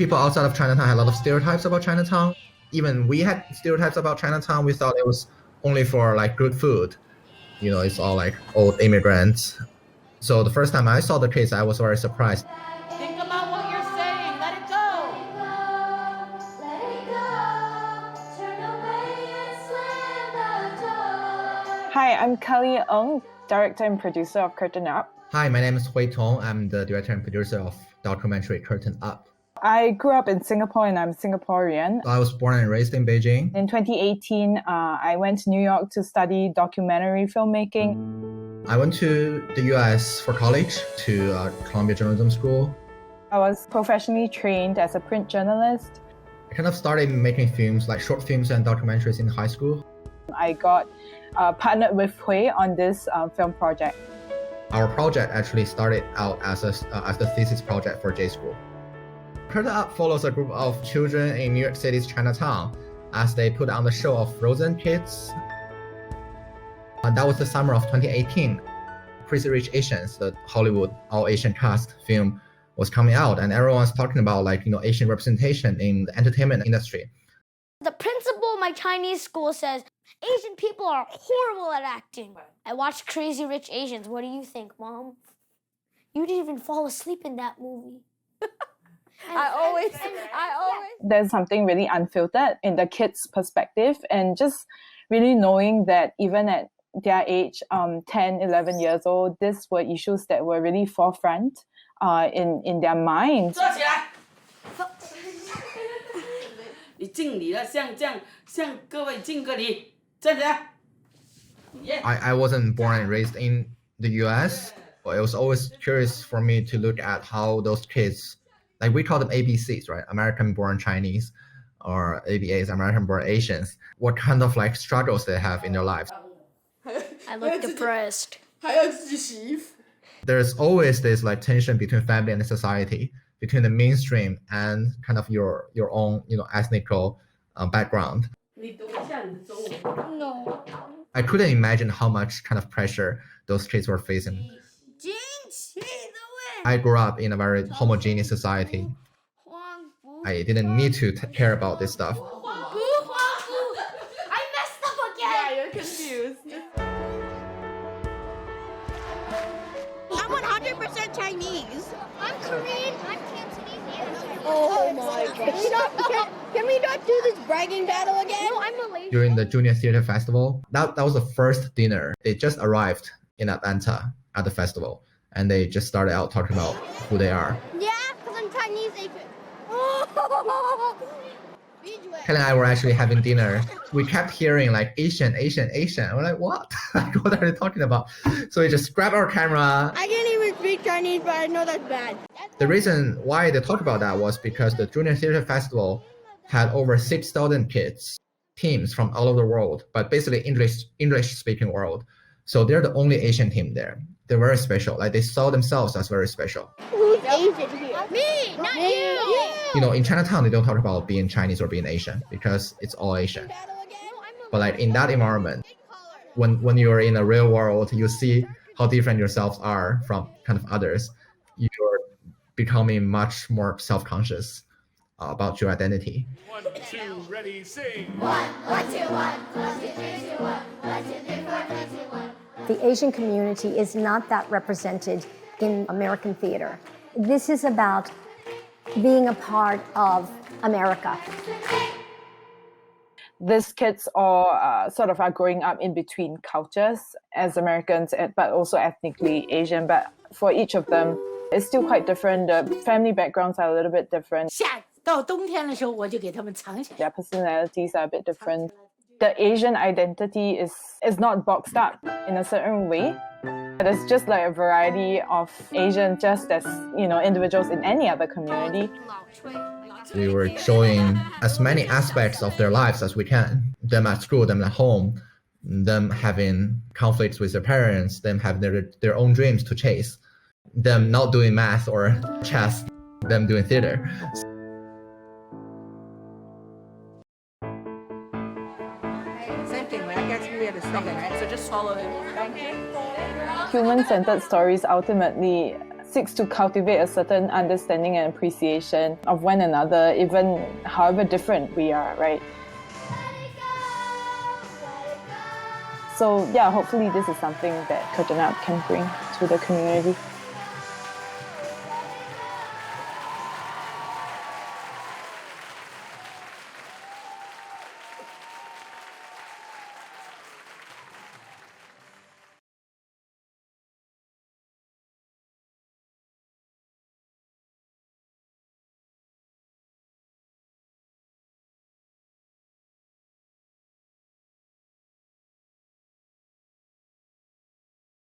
people outside of Chinatown had a lot of stereotypes about Chinatown. Even we had stereotypes about Chinatown. We thought it was only for like good food. It's all like old immigrants. So the first time I saw the kids, I was very surprised. Think about what you're saying. Let it go. Hi, I'm Kelly Ng, director and producer of Curtain Up. Hi, my name is Hui Tong. I'm the director and producer of documentary Curtain Up. I grew up in Singapore and I'm Singaporean. I was born and raised in Beijing. In 2018, I went to New York to study documentary filmmaking. I went to the US for college, to Columbia Journalism School. I was professionally trained as a print journalist. I kind of started making films, like short films and documentaries in high school. I got partnered with Hui on this film project. Our project actually started out as the thesis project for J School. Curtain Up follows a group of children in New York City's Chinatown as they put on the show of Frozen Kids. That was the summer of 2018. Crazy Rich Asians, the Hollywood all-Asian cast film, was coming out, and everyone's talking about Asian representation in the entertainment industry. The principal of my Chinese school says Asian people are horrible at acting. I watched Crazy Rich Asians. What do you think, Mom? You didn't even fall asleep in that movie. I always. There's something really unfiltered in the kids' perspective, and just really knowing that even at their age, 10, 11 years old, these were issues that were really forefront in their minds. 坐起来。你敬礼了，向各位敬个礼，站起来。I wasn't born and raised in the US, but it was always curious for me to look at how those kids, like we call them ABCs, right? American-born Chinese, or ABAs, American-born Asians. What kind of struggles they have in their lives? I look depressed. 还要自己洗衣服。 There's always this tension between family and society, between the mainstream and kind of your own ethnical background. 你读一下你的中文。 No. I couldn't imagine how much kind of pressure those kids were facing. 惊奇的味。 I grew up in a very homogeneous society. I didn't need to care about this stuff. I messed up again. You're confused. I'm 100% Chinese. I'm Korean. I'm Cantonese. Oh my god. Can we not do this bragging battle again? No, I'm Malaysian. During the Junior Theater Festival, that was the first dinner. They just arrived in Atlanta at the festival, and they just started out talking about who they are. Yeah, because I'm Chinese Asian. Kelly and I were actually having dinner. We kept hearing Asian, Asian, Asian. We're like, what? What are they talking about? So we just grabbed our camera. I can't even speak Chinese, but I know that's bad. The reason why they talked about that was because the Junior Theater Festival had over 6,000 kids, teams from all over the world, but basically English-speaking world. So they're the only Asian team there. They're very special. They saw themselves as very special. Who's Asian here? Me, not you. Yeah. In Chinatown, they don't talk about being Chinese or being Asian because it's all Asian. But in that environment, when you're in a real world, you see how different yourselves are from kind of others. You're becoming much more self-conscious about your identity. 1, 2, ready, sing. 1, 2, 1, 1, 2, 3, 2, 1, 1, 2, 3, 4, 3, 2, 1. The Asian community is not that represented in American theater. This is about being a part of America. These kids all are growing up in between cultures as Americans, but also ethnically Asian. But for each of them, it's still quite different. The family backgrounds are a little bit different. 到冬天的时候，我就给他们藏起来。 Their personalities are a bit different. The Asian identity is not boxed up in a certain way. There's just a variety of Asian, just as individuals in any other community. We were showing as many aspects of their lives as we can. Them at school, them at home, them having conflicts with their parents, them having their own dreams to chase, them not doing math or chess, them doing theater. Same thing, right? I guess we had a second, right? So just follow him. Human-centered stories ultimately seeks to cultivate a certain understanding and appreciation of one another, even however different we are, right? So yeah, hopefully this is something that Curtain Up can bring to the community.